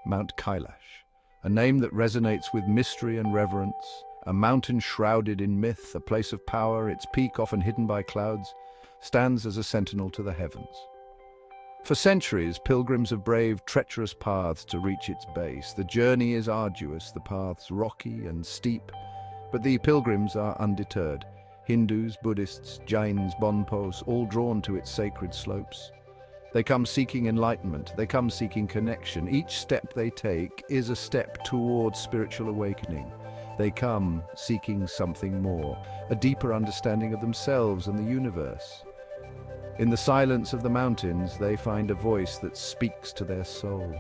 Mount Kailash, a name that resonates with mystery and reverence, a mountain shrouded in myth, a place of power, its peak often hidden by clouds, stands as a sentinel to the heavens. For centuries, pilgrims have braved treacherous paths to reach its base. The journey is arduous, the paths rocky and steep, but the pilgrims are undeterred. Hindus, Buddhists, Jains, Bonpos, all drawn to its sacred slopes. They come seeking enlightenment, they come seeking connection. Each step they take is a step towards spiritual awakening. They come seeking something more, a deeper understanding of themselves and the universe. In the silence of the mountains, they find a voice that speaks to their soul.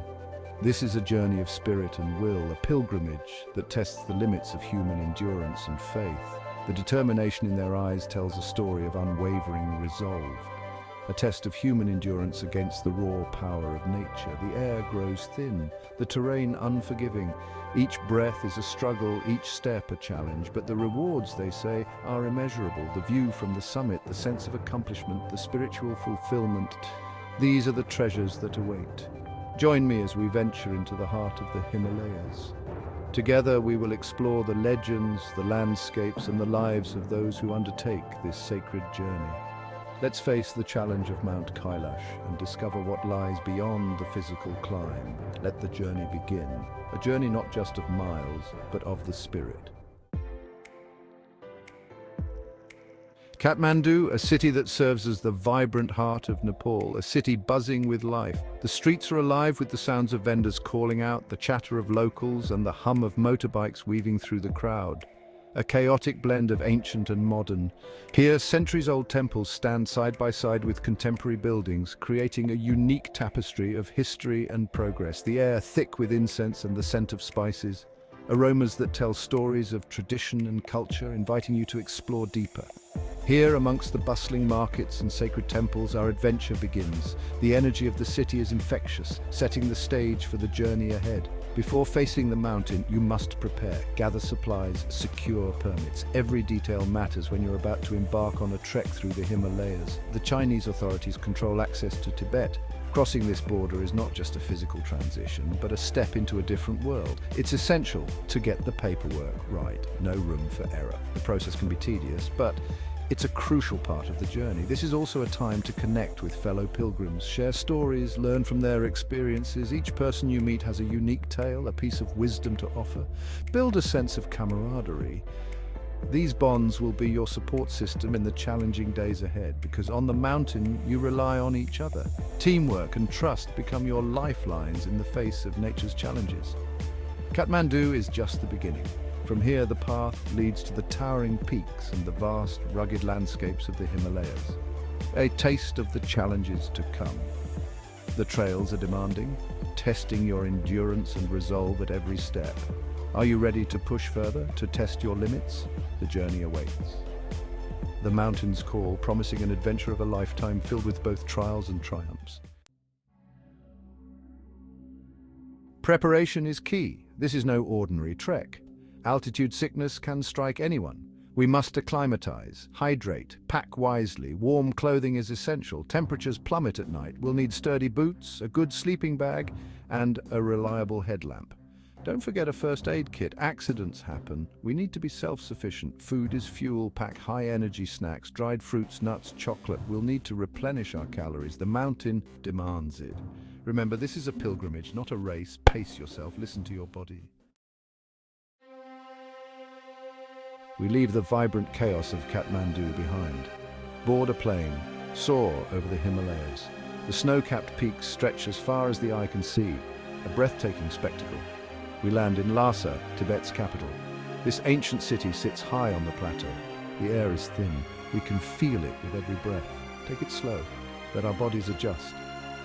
This is a journey of spirit and will, a pilgrimage that tests the limits of human endurance and faith. The determination in their eyes tells a story of unwavering resolve, a test of human endurance against the raw power of nature. The air grows thin, the terrain unforgiving. Each breath is a struggle, each step a challenge, but the rewards, they say, are immeasurable. The view from the summit, the sense of accomplishment, the spiritual fulfillment, these are the treasures that await. Join me as we venture into the heart of the Himalayas. Together we will explore the legends, the landscapes, and the lives of those who undertake this sacred journey. Let's face the challenge of Mount Kailash and discover what lies beyond the physical climb. Let the journey begin. A journey not just of miles, but of the spirit. Kathmandu, a city that serves as the vibrant heart of Nepal, a city buzzing with life. The streets are alive with the sounds of vendors calling out, the chatter of locals, and the hum of motorbikes weaving through the crowd. A chaotic blend of ancient and modern. Here, centuries-old temples stand side by side with contemporary buildings, creating a unique tapestry of history and progress. The air thick with incense and the scent of spices, aromas that tell stories of tradition and culture, inviting you to explore deeper. Here, amongst the bustling markets and sacred temples, our adventure begins. The energy of the city is infectious, setting the stage for the journey ahead. Before facing the mountain, you must prepare. Gather supplies, secure permits. Every detail matters when you're about to embark on a trek through the Himalayas. The Chinese authorities control access to Tibet. Crossing this border is not just a physical transition, but a step into a different world. It's essential to get the paperwork right. No room for error. The process can be tedious, but it's a crucial part of the journey. This is also a time to connect with fellow pilgrims, share stories, learn from their experiences. Each person you meet has a unique tale, a piece of wisdom to offer. Build a sense of camaraderie. These bonds will be your support system in the challenging days ahead, because on the mountain you rely on each other. Teamwork and trust become your lifelines in the face of nature's challenges. Kathmandu is just the beginning. From here, the path leads to the towering peaks and the vast, rugged landscapes of the Himalayas. A taste of the challenges to come. The trails are demanding, testing your endurance and resolve at every step. Are you ready to push further, to test your limits? The journey awaits. The mountains call, promising an adventure of a lifetime filled with both trials and triumphs. Preparation is key. This is no ordinary trek. Altitude sickness can strike anyone. We must acclimatize, hydrate, pack wisely. Warm clothing is essential. Temperatures plummet at night. We'll need sturdy boots, a good sleeping bag, and a reliable headlamp. Don't forget a first aid kit. Accidents happen. We need to be self-sufficient. Food is fuel. Pack high-energy snacks, dried fruits, nuts, chocolate. We'll need to replenish our calories. The mountain demands it. Remember, this is a pilgrimage, not a race. Pace yourself. Listen to your body. We leave the vibrant chaos of Kathmandu behind. Board a plane, soar over the Himalayas. The snow-capped peaks stretch as far as the eye can see, a breathtaking spectacle. We land in Lhasa, Tibet's capital. This ancient city sits high on the plateau. The air is thin. We can feel it with every breath. Take it slow. Let our bodies adjust.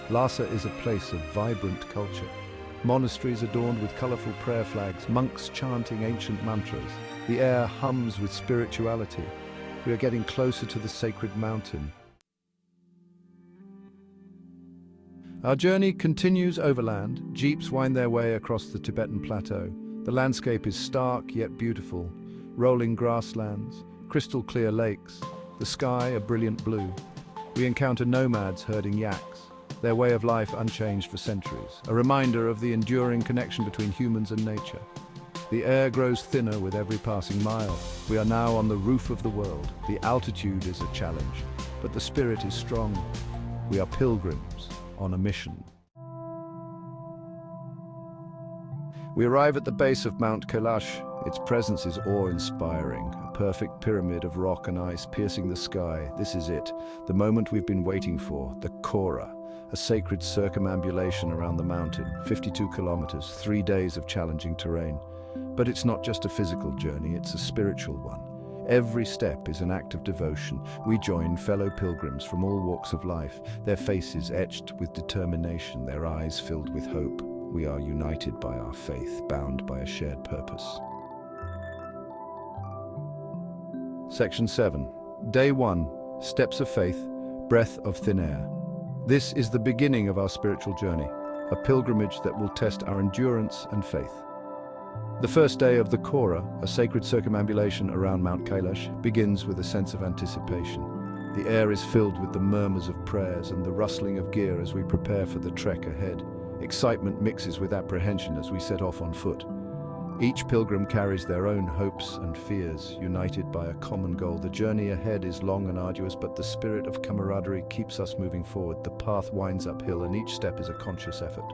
Lhasa is a place of vibrant culture. Monasteries adorned with colorful prayer flags, monks chanting ancient mantras. The air hums with spirituality. We are getting closer to the sacred mountain. Our journey continues overland. Jeeps wind their way across the Tibetan plateau. The landscape is stark yet beautiful. Rolling grasslands, crystal clear lakes, the sky a brilliant blue. We encounter nomads herding yaks. their way of life unchanged for centuries, a reminder of the enduring connection between humans and nature. The air grows thinner with every passing mile. We are now on the roof of the world. The altitude is a challenge, but the spirit is strong. We are pilgrims on a mission. We arrive at the base of Mount Kailash. Its presence is awe-inspiring, a perfect pyramid of rock and ice piercing the sky. This is it, the moment we've been waiting for, the Kora, a sacred circumambulation around the mountain, 52 kilometers, 3 days of challenging terrain. But it's not just a physical journey, it's a spiritual one. Every step is an act of devotion. We join fellow pilgrims from all walks of life, their faces etched with determination, their eyes filled with hope. We are united by our faith, bound by a shared purpose. Section 7. Day 1. Steps of Faith, Breath of Thin Air. This is the beginning of our spiritual journey, a pilgrimage that will test our endurance and faith. The first day of the Kora, a sacred circumambulation around Mount Kailash, begins with a sense of anticipation. The air is filled with the murmurs of prayers and the rustling of gear as we prepare for the trek ahead. Excitement mixes with apprehension as we set off on foot. Each pilgrim carries their own hopes and fears, united by a common goal. The journey ahead is long and arduous, but the spirit of camaraderie keeps us moving forward. The path winds uphill and each step is a conscious effort.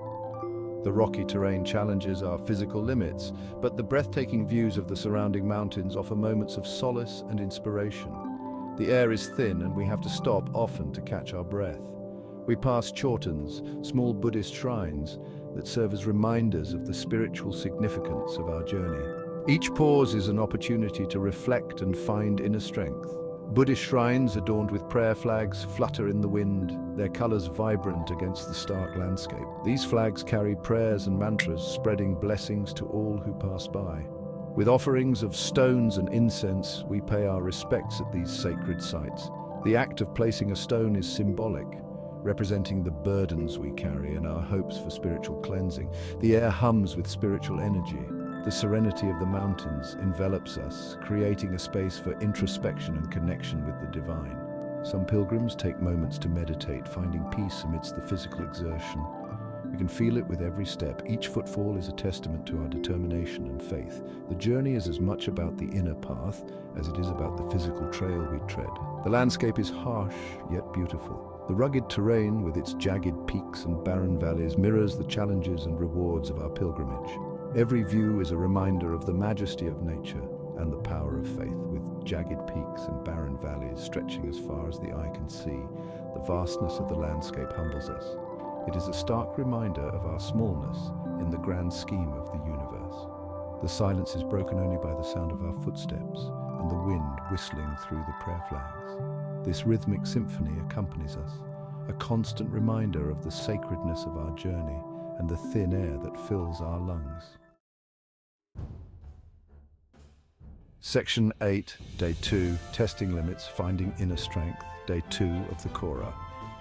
The rocky terrain challenges our physical limits, but the breathtaking views of the surrounding mountains offer moments of solace and inspiration. The air is thin and we have to stop often to catch our breath. We pass chortens, small Buddhist shrines that serve as reminders of the spiritual significance of our journey. Each pause is an opportunity to reflect and find inner strength. Buddhist shrines adorned with prayer flags flutter in the wind, their colors vibrant against the stark landscape. These flags carry prayers and mantras, spreading blessings to all who pass by. With offerings of stones and incense, we pay our respects at these sacred sites. The act of placing a stone is symbolic, representing the burdens we carry and our hopes for spiritual cleansing. The air hums with spiritual energy. The serenity of the mountains envelops us, creating a space for introspection and connection with the divine. Some pilgrims take moments to meditate, finding peace amidst the physical exertion. We can feel it with every step. Each footfall is a testament to our determination and faith. The journey is as much about the inner path as it is about the physical trail we tread. The landscape is harsh, yet beautiful. The rugged terrain, with its jagged peaks and barren valleys, mirrors the challenges and rewards of our pilgrimage. Every view is a reminder of the majesty of nature and the power of faith. With jagged peaks and barren valleys stretching as far as the eye can see, the vastness of the landscape humbles us. It is a stark reminder of our smallness in the grand scheme of the universe. The silence is broken only by the sound of our footsteps and the wind whistling through the prayer flags. This rhythmic symphony accompanies us, a constant reminder of the sacredness of our journey and the thin air that fills our lungs. Section 8, Day 2, Testing Limits, Finding Inner Strength, Day 2 of the Kora.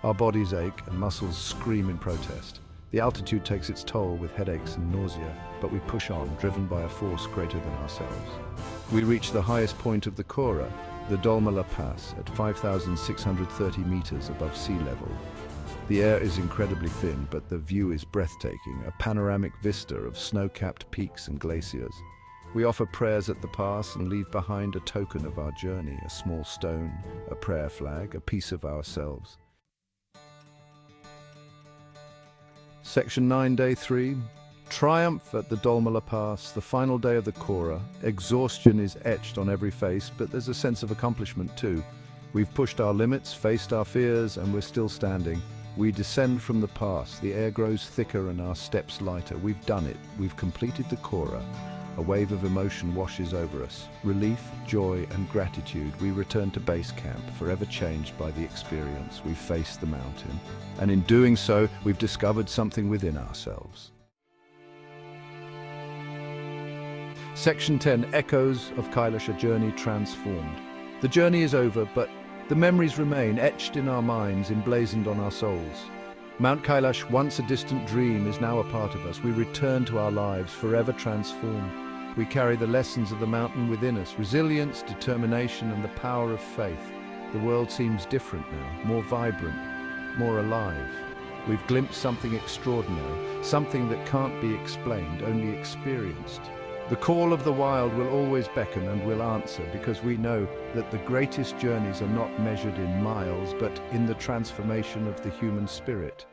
Our bodies ache and muscles scream in protest. The altitude takes its toll with headaches and nausea, but we push on, driven by a force greater than ourselves. We reach the highest point of the Kora, the Dolmala Pass, at 5,630 meters above sea level. The air is incredibly thin, but the view is breathtaking, a panoramic vista of snow-capped peaks and glaciers. We offer prayers at the pass and leave behind a token of our journey, a small stone, a prayer flag, a piece of ourselves. Section 9, Day 3. Triumph at the Dolmala Pass, the final day of the Kora. Exhaustion is etched on every face, but there's a sense of accomplishment too. We've pushed our limits, faced our fears, and we're still standing. We descend from the pass, the air grows thicker and our steps lighter. We've done it. We've completed the Kora. A wave of emotion washes over us. Relief, joy, and gratitude. We return to base camp, forever changed by the experience. We've faced the mountain, and in doing so, we've discovered something within ourselves. Section 10, Echoes of Kailash, a journey transformed. The journey is over, but the memories remain, etched in our minds, emblazoned on our souls. Mount Kailash, once a distant dream, is now a part of us. We return to our lives, forever transformed. We carry the lessons of the mountain within us, resilience, determination, and the power of faith. The world seems different now, more vibrant, more alive. We've glimpsed something extraordinary, something that can't be explained, only experienced. The call of the wild will always beckon and will answer, because we know that the greatest journeys are not measured in miles, but in the transformation of the human spirit.